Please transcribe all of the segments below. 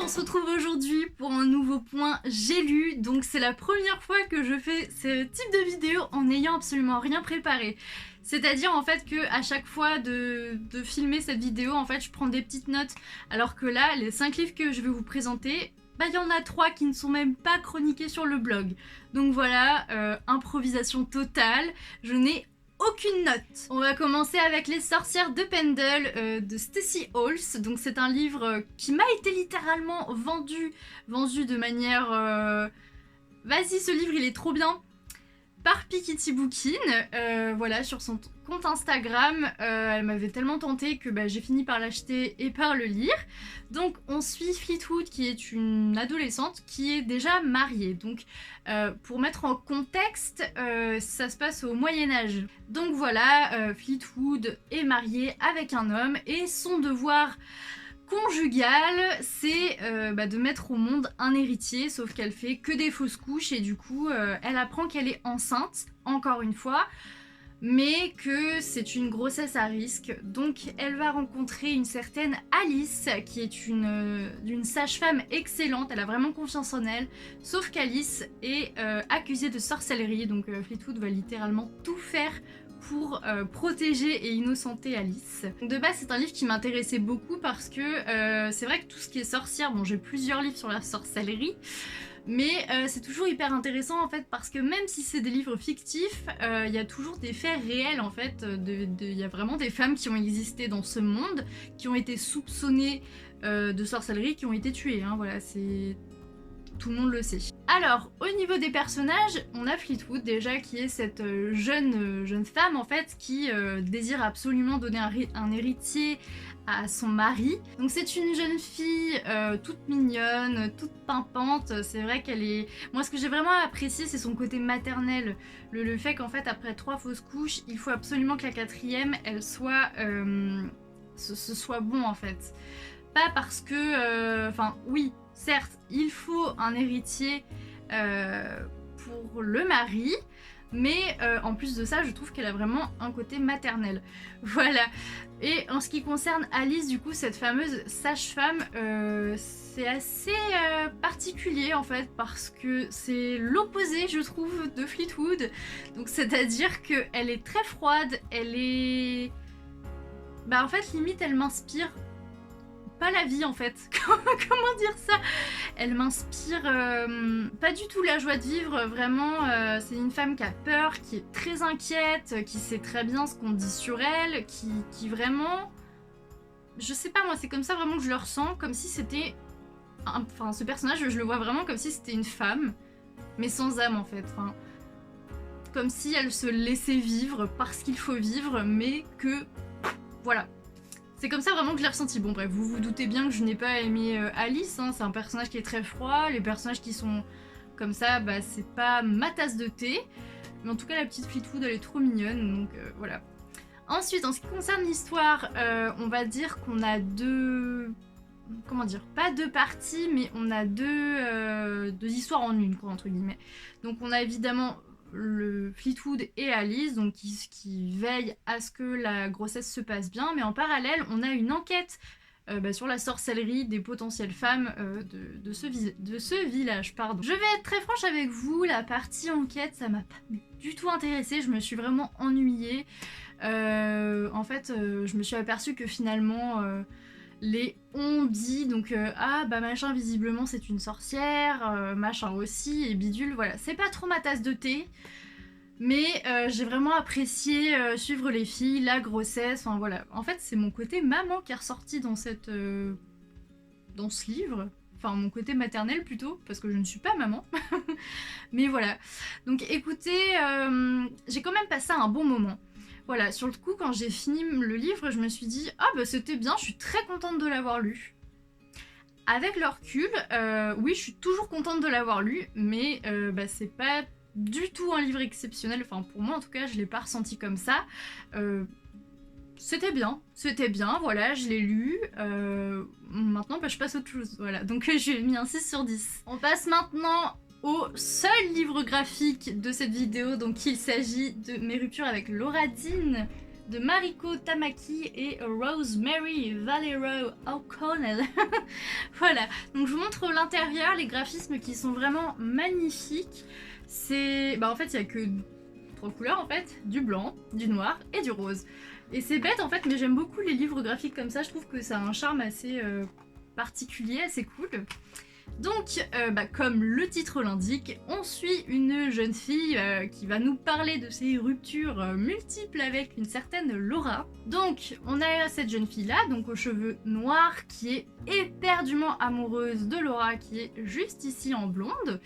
on se retrouve aujourd'hui pour un nouveau point j'ai lu. Donc c'est la première fois que je fais ce type de vidéo en n'ayant absolument rien préparé. C'est-à-dire en fait que à chaque fois de filmer cette vidéo, en fait je prends des petites notes. Alors que là, les 5 livres que je vais vous présenter, il y en a 3 qui ne sont même pas chroniqués sur le blog. Donc voilà, improvisation totale. Je n'ai aucune note. On va commencer avec Les sorcières de Pendle de Stacey Holz. Donc c'est un livre qui m'a été littéralement vendu de manière vas-y, ce livre il est trop bien, par Piketty Bookin, voilà, sur son compte Instagram. Elle m'avait tellement tentée que j'ai fini par l'acheter et par le lire. Donc on suit Fleetwood, qui est une adolescente qui est déjà mariée. Donc pour mettre en contexte, ça se passe au Moyen-Âge. Donc voilà, Fleetwood est mariée avec un homme et son devoir conjugale, c'est de mettre au monde un héritier, sauf qu'elle fait que des fausses couches et du coup elle apprend qu'elle est enceinte, encore une fois, mais que c'est une grossesse à risque. Donc elle va rencontrer une certaine Alice, qui est une sage-femme excellente, elle a vraiment confiance en elle, sauf qu'Alice est accusée de sorcellerie, donc Fleetwood va littéralement tout faire pour protéger et innocenter Alice. De base, c'est un livre qui m'intéressait beaucoup parce que c'est vrai que tout ce qui est sorcière, bon, j'ai plusieurs livres sur la sorcellerie, mais c'est toujours hyper intéressant en fait, parce que même si c'est des livres fictifs, il y a toujours des faits réels en fait. Il y a vraiment des femmes qui ont existé dans ce monde, qui ont été soupçonnées de sorcellerie, qui ont été tuées, hein, voilà, c'est... Tout le monde le sait. Alors, au niveau des personnages, on a Fleetwood déjà, qui est cette jeune femme en fait qui désire absolument donner un héritier à son mari. Donc c'est une jeune fille toute mignonne, toute pimpante. C'est vrai qu'elle est... Moi, ce que j'ai vraiment apprécié, c'est son côté maternel. Le fait qu'en fait, après 3 fausses couches, il faut absolument que la 4e, elle soit... ce soit bon en fait. Pas parce que... Enfin, oui, certes, il faut un héritier pour le mari, mais en plus de ça, je trouve qu'elle a vraiment un côté maternel. Voilà. Et en ce qui concerne Alice, du coup, cette fameuse sage-femme, c'est assez particulier en fait, parce que c'est l'opposé, je trouve, de Fleetwood. Donc c'est-à-dire qu'elle est très froide, elle est... en fait, limite, elle m'inspire pas la vie en fait. Comment dire ça? Elle m'inspire pas du tout la joie de vivre, vraiment. C'est une femme qui a peur, qui est très inquiète, qui sait très bien ce qu'on dit sur elle, qui vraiment... Je sais pas moi, c'est comme ça vraiment que je le ressens, comme si c'était... Enfin, ce personnage, je le vois vraiment comme si c'était une femme, mais sans âme en fait. Enfin, comme si elle se laissait vivre parce qu'il faut vivre, mais que... Voilà. C'est comme ça vraiment que je l'ai ressenti. Bon bref, vous vous doutez bien que je n'ai pas aimé Alice, hein. C'est un personnage qui est très froid, les personnages qui sont comme ça, c'est pas ma tasse de thé. Mais en tout cas, la petite Fleetwood, elle est trop mignonne, donc voilà. Ensuite, en ce qui concerne l'histoire, on va dire qu'on a deux... Comment dire? Pas 2 parties, mais on a deux histoires en une, quoi, entre guillemets. Donc on a évidemment... le Fleetwood et Alice, donc qui veillent à ce que la grossesse se passe bien, mais en parallèle on a une enquête sur la sorcellerie des potentielles femmes de ce village. Pardon. Je vais être très franche avec vous, la partie enquête ça m'a pas du tout intéressée, je me suis vraiment ennuyée. En fait je me suis aperçue que finalement les on dit donc machin visiblement c'est une sorcière, machin aussi et bidule, voilà, c'est pas trop ma tasse de thé, mais j'ai vraiment apprécié suivre les filles, la grossesse, enfin voilà. En fait c'est mon côté maman qui est ressorti dans cette dans ce livre, enfin mon côté maternel plutôt, parce que je ne suis pas maman. Mais voilà, donc écoutez, j'ai quand même passé un bon moment. Voilà, sur le coup, quand j'ai fini le livre, je me suis dit « Ah c'était bien, je suis très contente de l'avoir lu ». Avec le recul, oui, je suis toujours contente de l'avoir lu, mais c'est pas du tout un livre exceptionnel. Enfin, pour moi, en tout cas, je l'ai pas ressenti comme ça. C'était bien, voilà, je l'ai lu. Maintenant, je passe à autre chose, voilà. Donc, j'ai mis un 6 sur 10. On passe maintenant au seul livre graphique de cette vidéo, donc il s'agit de Mes ruptures avec Laura Dean de Mariko Tamaki et Rosemary Valero O'Connell. Voilà, donc je vous montre l'intérieur, les graphismes qui sont vraiment magnifiques. C'est... en fait il n'y a que 3 couleurs en fait, du blanc, du noir et du rose. Et c'est bête en fait, mais j'aime beaucoup les livres graphiques comme ça, je trouve que ça a un charme assez particulier, assez cool. Donc, comme le titre l'indique, on suit une jeune fille qui va nous parler de ses ruptures multiples avec une certaine Laura. Donc, on a cette jeune fille-là, donc aux cheveux noirs, qui est éperdument amoureuse de Laura, qui est juste ici en blonde.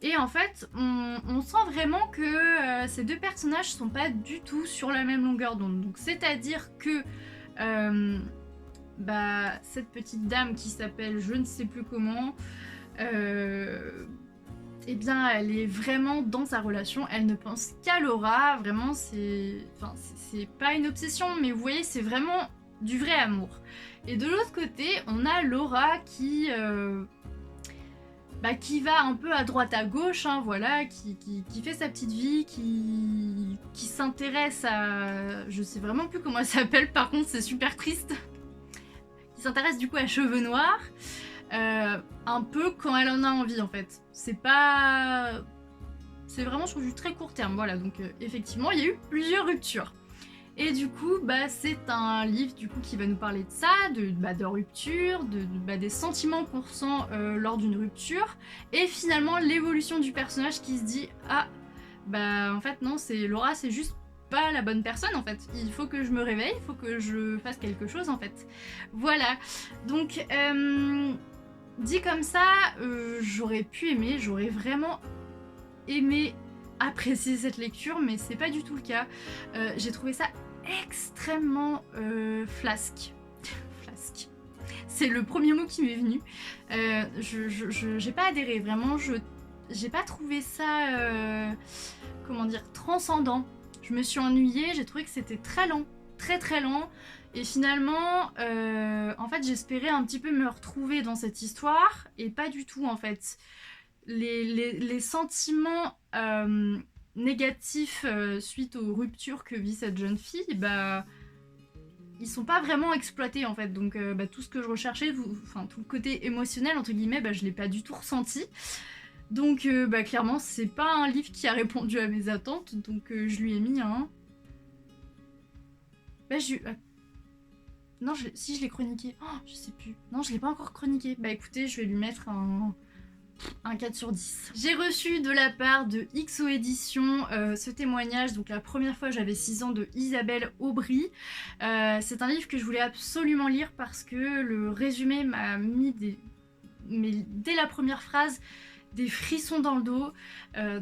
Et en fait, on sent vraiment que ces deux personnages sont pas du tout sur la même longueur d'onde. Donc, c'est-à-dire que cette petite dame qui s'appelle je ne sais plus comment, eh bien elle est vraiment dans sa relation, elle ne pense qu'à Laura, vraiment c'est pas une obsession, mais vous voyez c'est vraiment du vrai amour. Et de l'autre côté on a Laura qui va un peu à droite à gauche, hein, voilà, qui fait sa petite vie, qui s'intéresse à... je sais vraiment plus comment elle s'appelle, par contre c'est super triste. Qui s'intéresse du coup à Cheveux Noirs, un peu quand elle en a envie en fait. C'est pas... c'est vraiment sur du très court terme, voilà, donc effectivement il y a eu plusieurs ruptures. Et du coup, c'est un livre du coup qui va nous parler de ça, de rupture, des sentiments qu'on ressent lors d'une rupture, et finalement l'évolution du personnage qui se dit ah en fait non, c'est Laura, c'est juste pas la bonne personne en fait. Il faut que je me réveille, il faut que je fasse quelque chose en fait. Voilà. Donc dit comme ça, j'aurais pu aimer, j'aurais vraiment aimé apprécier cette lecture, mais c'est pas du tout le cas. J'ai trouvé ça extrêmement flasque. Flasque. C'est le premier mot qui m'est venu. J'ai pas adhéré, vraiment, j'ai pas trouvé ça, comment dire, transcendant. Je me suis ennuyée, j'ai trouvé que c'était très lent, très très lent. Et finalement, en fait, j'espérais un petit peu me retrouver dans cette histoire, et pas du tout en fait. Les sentiments négatifs suite aux ruptures que vit cette jeune fille, ils sont pas vraiment exploités en fait. Donc tout ce que je recherchais, tout le côté émotionnel entre guillemets, je l'ai pas du tout ressenti. Donc clairement c'est pas un livre qui a répondu à mes attentes, donc je lui ai mis un... Non, si je l'ai chroniqué, oh, je sais plus. Non, je l'ai pas encore chroniqué. Écoutez, je vais lui mettre un 4 sur 10. J'ai reçu de la part de XO Éditions ce témoignage, donc la première fois j'avais 6 ans, de Isabelle Aubry. C'est un livre que je voulais absolument lire parce que le résumé m'a mis dès la première phrase des frissons dans le dos,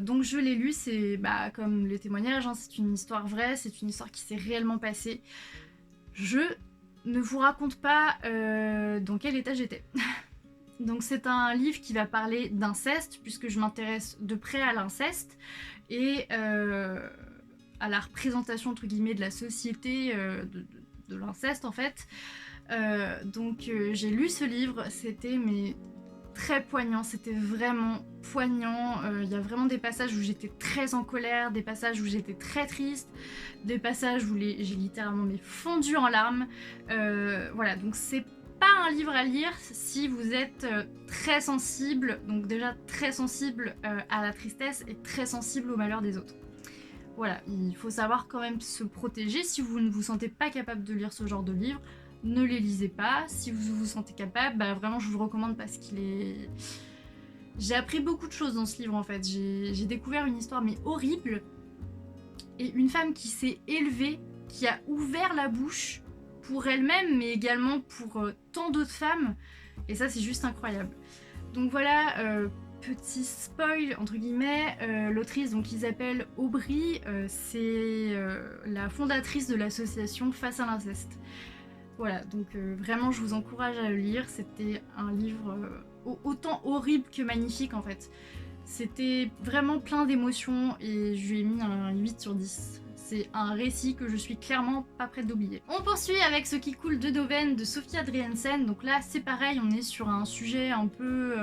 donc je l'ai lu. C'est comme les témoignages, hein, c'est une histoire vraie, c'est une histoire qui s'est réellement passée. Je ne vous raconte pas dans quel état j'étais. Donc c'est un livre qui va parler d'inceste, puisque je m'intéresse de près à l'inceste et à la représentation entre guillemets de la société de l'inceste en fait. Donc j'ai lu ce livre, c'était très poignant, c'était vraiment poignant. Il y a vraiment des passages où j'étais très en colère, des passages où j'étais très triste, des passages où j'ai littéralement fondu en larmes. Voilà, donc c'est pas un livre à lire si vous êtes très sensible, donc déjà très sensible à la tristesse et très sensible au malheur des autres. Voilà, il faut savoir quand même se protéger. Si vous ne vous sentez pas capable de lire ce genre de livre, ne les lisez pas. Si vous vous sentez capable, vraiment je vous le recommande parce qu'il est... J'ai appris beaucoup de choses dans ce livre en fait. J'ai découvert une histoire horrible, et une femme qui s'est élevée, qui a ouvert la bouche pour elle-même, mais également pour tant d'autres femmes, et ça c'est juste incroyable. Donc voilà, petit spoil entre guillemets, l'autrice donc Isabelle Aubry, c'est la fondatrice de l'association Face à l'inceste. Voilà, donc vraiment je vous encourage à le lire, c'était un livre autant horrible que magnifique en fait. C'était vraiment plein d'émotions et je lui ai mis un 8 sur 10. C'est un récit que je suis clairement pas prête d'oublier. On poursuit avec Ce qui coule de Doven de Sophie Adriensen. Donc là c'est pareil, on est sur un sujet un peu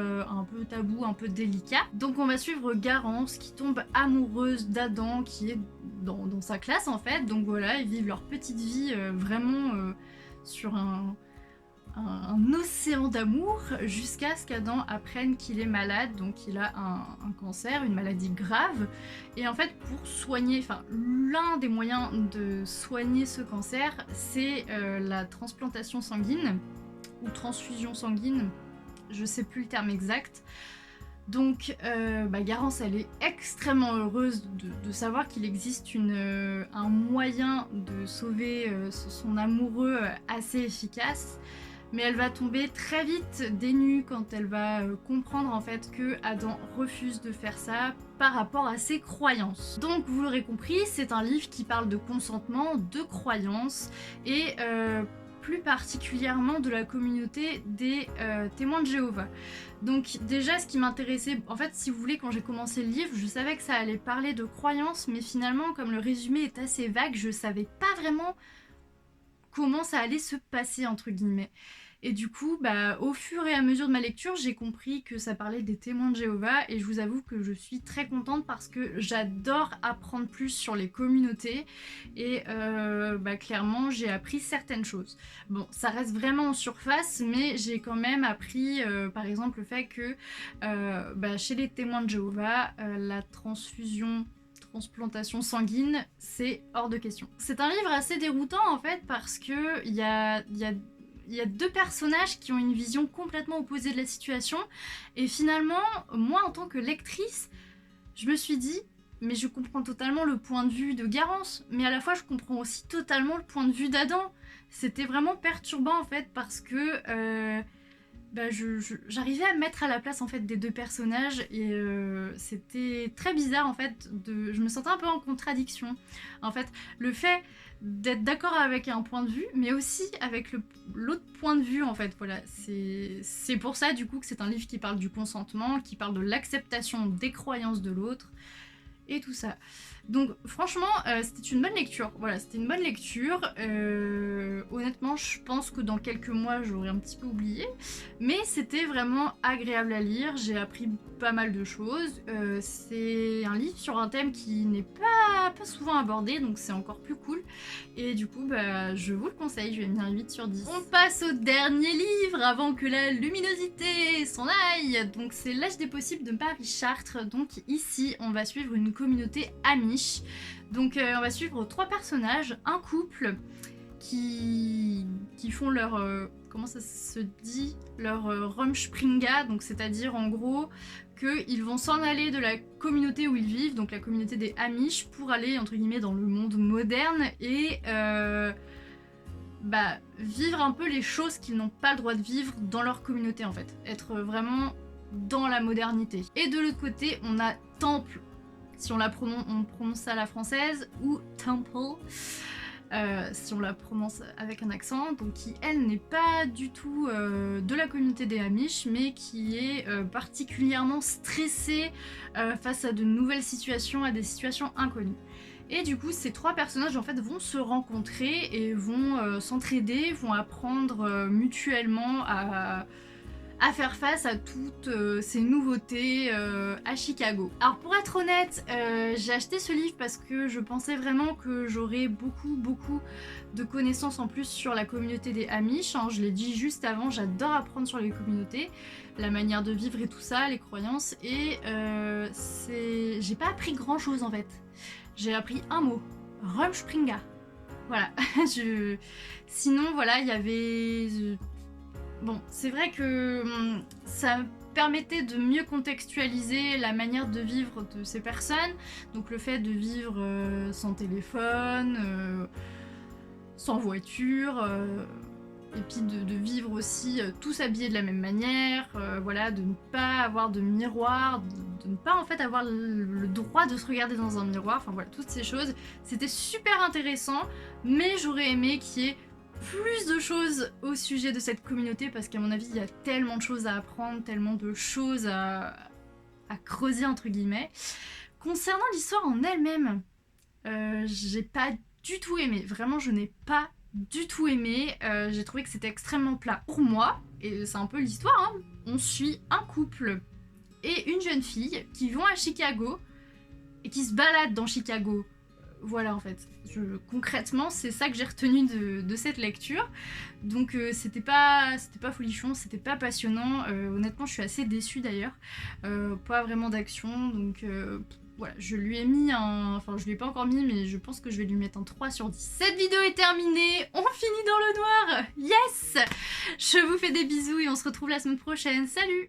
tabou, un peu délicat. Donc on va suivre Garance qui tombe amoureuse d'Adam, qui est dans sa classe en fait. Donc voilà, ils vivent leur petite vie vraiment sur un océan d'amour jusqu'à ce qu'Adam apprenne qu'il est malade, donc il a un cancer, une maladie grave. Et en fait, pour soigner, enfin, l'un des moyens de soigner ce cancer, c'est la transplantation sanguine, ou transfusion sanguine, je sais plus le terme exact. Donc Garance, elle est extrêmement heureuse de savoir qu'il existe un moyen de sauver son amoureux assez efficace. Mais elle va tomber très vite dénue quand elle va comprendre en fait que Adam refuse de faire ça par rapport à ses croyances. Donc vous l'aurez compris, c'est un livre qui parle de consentement, de croyances et plus particulièrement de la communauté des témoins de Jéhovah. Donc déjà ce qui m'intéressait, en fait si vous voulez, quand j'ai commencé le livre, je savais que ça allait parler de croyances, mais finalement comme le résumé est assez vague, je savais pas vraiment comment ça allait se passer entre guillemets. Et du coup, au fur et à mesure de ma lecture, j'ai compris que ça parlait des témoins de Jéhovah et je vous avoue que je suis très contente parce que j'adore apprendre plus sur les communautés et clairement, j'ai appris certaines choses. Bon, ça reste vraiment en surface, mais j'ai quand même appris, par exemple, le fait que chez les témoins de Jéhovah, la transplantation sanguine, c'est hors de question. C'est un livre assez déroutant en fait parce que il y a deux personnages qui ont une vision complètement opposée de la situation et finalement, moi en tant que lectrice, je me suis dit mais je comprends totalement le point de vue de Garance, mais à la fois je comprends aussi totalement le point de vue d'Adam. C'était vraiment perturbant en fait parce que j'arrivais à me mettre à la place en fait des deux personnages et c'était très bizarre en fait, je me sentais un peu en contradiction. En fait, le fait d'être d'accord avec un point de vue, mais aussi avec l'autre point de vue en fait, voilà. C'est pour ça du coup que c'est un livre qui parle du consentement, qui parle de l'acceptation des croyances de l'autre et tout ça. Donc franchement, c'était une bonne lecture. Voilà, c'était une bonne lecture. Honnêtement, je pense que dans quelques mois, j'aurais un petit peu oublié. Mais c'était vraiment agréable à lire. J'ai appris pas mal de choses. C'est un livre sur un thème qui n'est pas souvent abordé, donc c'est encore plus cool. Et du coup, je vous le conseille. Je vais mettre 8 sur 10. On passe au dernier livre avant que la luminosité s'en aille. Donc c'est L'âge des possibles de Marie Chartres. Donc ici, on va suivre une communauté amie. Donc on va suivre 3 personnages, un couple qui font leur comment ça se dit, leur Rumspringa, donc c'est-à-dire en gros qu'ils vont s'en aller de la communauté où ils vivent, donc la communauté des Amish, pour aller entre guillemets dans le monde moderne et vivre un peu les choses qu'ils n'ont pas le droit de vivre dans leur communauté en fait, être vraiment dans la modernité. Et de l'autre côté, on a Temple, si on prononce ça à la française, ou Temple, si on la prononce avec un accent, donc qui elle n'est pas du tout de la communauté des Amish, mais qui est particulièrement stressée face à de nouvelles situations, à des situations inconnues. Et du coup, ces 3 personnages en fait vont se rencontrer et vont s'entraider, vont apprendre mutuellement à faire face à toutes ces nouveautés à Chicago. Alors pour être honnête, j'ai acheté ce livre parce que je pensais vraiment que j'aurais beaucoup de connaissances en plus sur la communauté des Amish. Hein, je l'ai dit juste avant, j'adore apprendre sur les communautés, la manière de vivre et tout ça, les croyances, et j'ai pas appris grand chose en fait. J'ai appris un mot, Rumspringa. Voilà. Sinon voilà, il y avait... Bon, c'est vrai que ça me permettait de mieux contextualiser la manière de vivre de ces personnes. Donc le fait de vivre sans téléphone, sans voiture, et puis de vivre aussi tous habillés de la même manière, voilà, de ne pas avoir de miroir, de ne pas en fait avoir le droit de se regarder dans un miroir, enfin voilà, toutes ces choses. C'était super intéressant, mais j'aurais aimé qu'il y ait plus de choses au sujet de cette communauté parce qu'à mon avis il y a tellement de choses à apprendre, tellement de choses à creuser entre guillemets. Concernant l'histoire en elle-même, j'ai pas du tout aimé, vraiment je n'ai pas du tout aimé, j'ai trouvé que c'était extrêmement plat. Pour moi, et c'est un peu l'histoire, hein, on suit un couple et une jeune fille qui vont à Chicago et qui se baladent dans Chicago voilà en fait, concrètement c'est ça que j'ai retenu de cette lecture. Donc c'était pas folichon, c'était pas passionnant, honnêtement je suis assez déçue d'ailleurs, pas vraiment d'action, donc voilà, je lui ai mis un... Enfin je lui ai pas encore mis, mais je pense que je vais lui mettre un 3 sur 10. Cette vidéo est terminée, on finit dans le noir. Yes. Je vous fais des bisous et on se retrouve la semaine prochaine, salut.